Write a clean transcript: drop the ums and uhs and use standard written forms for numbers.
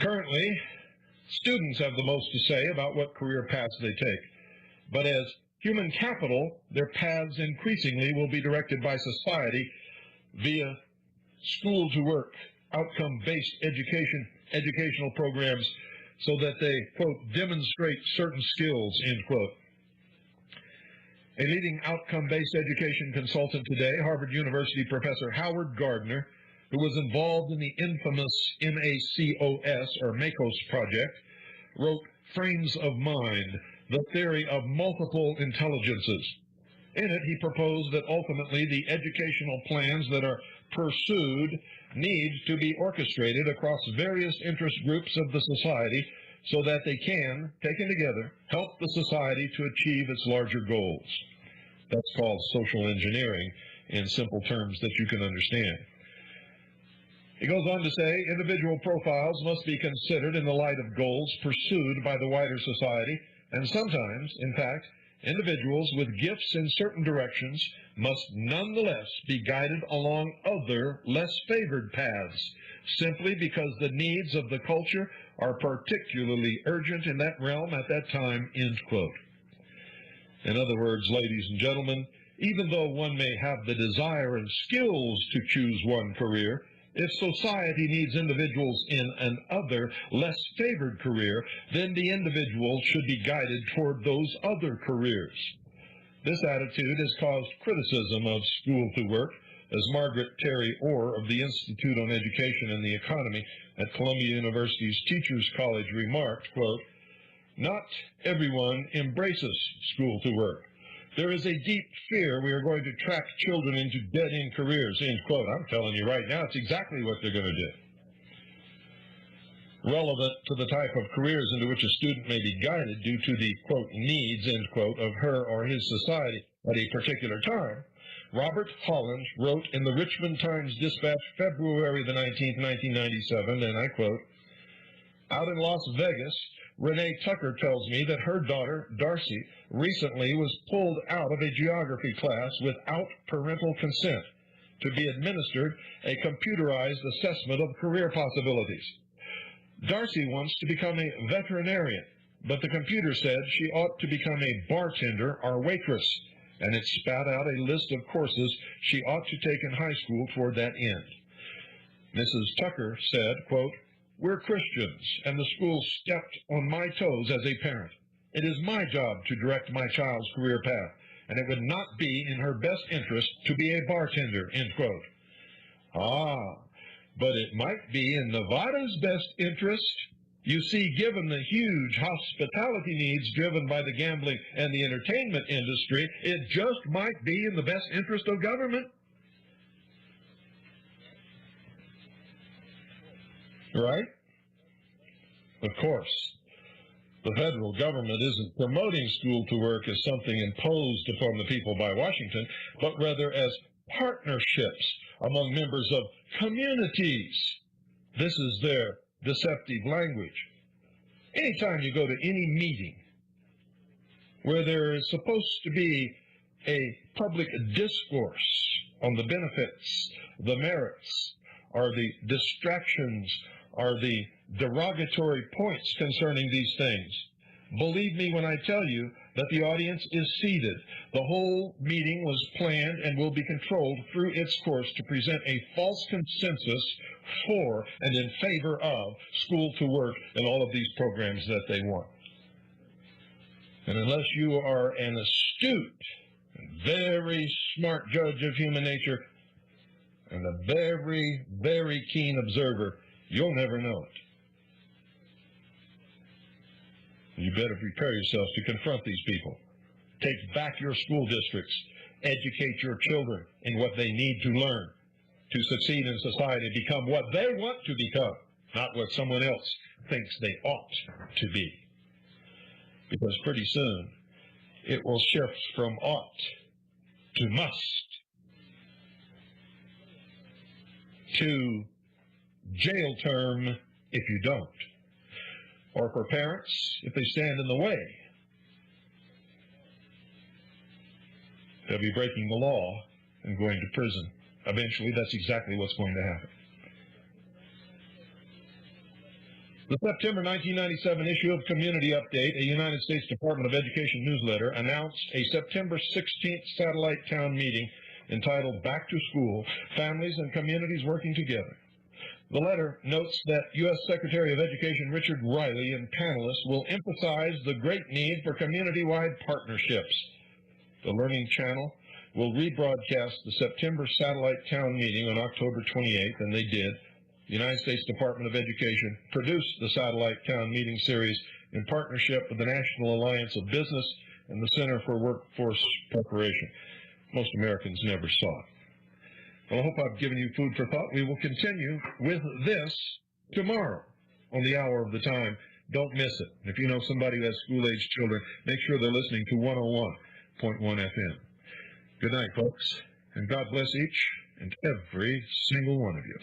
Currently, students have the most to say about what career paths they take, but as human capital, their paths increasingly will be directed by society via school-to-work, outcome-based educational programs so that they, quote, demonstrate certain skills, end quote. A leading outcome-based education consultant today, Harvard University professor Howard Gardner, who was involved in the infamous MACOS, or MACOS project, wrote Frames of Mind, the theory of multiple intelligences. In it, he proposed that ultimately the educational plans that are pursued need to be orchestrated across various interest groups of the society so that they can, taken together, help the society to achieve its larger goals. That's called social engineering in simple terms that you can understand. He goes on to say, individual profiles must be considered in the light of goals pursued by the wider society, and sometimes, in fact, individuals with gifts in certain directions must nonetheless be guided along other, less favored paths, simply because the needs of the culture are particularly urgent in that realm at that time, end quote. In other words, ladies and gentlemen, even though one may have the desire and skills to choose one career, if society needs individuals in an other, less favored career, then the individual should be guided toward those other careers. This attitude has caused criticism of school to work, as Margaret Terry Orr of the Institute on Education and the Economy at Columbia University's Teachers College remarked, quote, "Not everyone embraces school to work. There is a deep fear we are going to track children into dead-end careers," end quote. I'm telling you right now, it's exactly what they're going to do. Relevant to the type of careers into which a student may be guided due to the, quote, needs, end quote, of her or his society at a particular time, Robert Holland wrote in the Richmond Times-Dispatch, February the 19th, 1997, and I quote, "Out in Las Vegas, Renee Tucker tells me that her daughter, Darcy, recently was pulled out of a geography class without parental consent to be administered a computerized assessment of career possibilities. Darcy wants to become a veterinarian, but the computer said she ought to become a bartender or waitress, and it spat out a list of courses she ought to take in high school toward that end. Mrs. Tucker said, quote, "We're Christians, and the school stepped on my toes as a parent. It is my job to direct my child's career path, and it would not be in her best interest to be a bartender," end quote. But it might be in Nevada's best interest. You see, given the huge hospitality needs driven by the gambling and the entertainment industry, it just might be in the best interest of government. Right? Of course, the federal government isn't promoting school to work as something imposed upon the people by Washington, but rather as partnerships among members of communities. This is their deceptive language. Anytime you go to any meeting where there is supposed to be a public discourse on the benefits, the merits, or the distractions, or the derogatory points concerning these things, believe me when I tell you that the audience is seated. The whole meeting was planned and will be controlled through its course to present a false consensus for and in favor of school to work and all of these programs that they want. And unless you are an astute, very smart judge of human nature and a very, very keen observer, you'll never know it. You better prepare yourselves to confront these people. Take back your school districts. Educate your children in what they need to learn to succeed in society, become what they want to become, not what someone else thinks they ought to be. Because pretty soon, it will shift from ought to must, to jail term if you don't. Or for parents, if they stand in the way, they'll be breaking the law and going to prison. Eventually, that's exactly what's going to happen. The September 1997 issue of Community Update, a United States Department of Education newsletter, announced a September 16th satellite town meeting entitled Back to School, Families and Communities Working Together. The letter notes that U.S. Secretary of Education Richard Riley and panelists will emphasize the great need for community-wide partnerships. The Learning Channel will rebroadcast the September satellite town meeting on October 28th, and they did. The United States Department of Education produced the satellite town meeting series in partnership with the National Alliance of Business and the Center for Workforce Preparation. Most Americans never saw it. Well, I hope I've given you food for thought. We will continue with this tomorrow on the hour of the time. Don't miss it. If you know somebody who has school-age children, make sure they're listening to 101.1 FM. Good night, folks, and God bless each and every single one of you.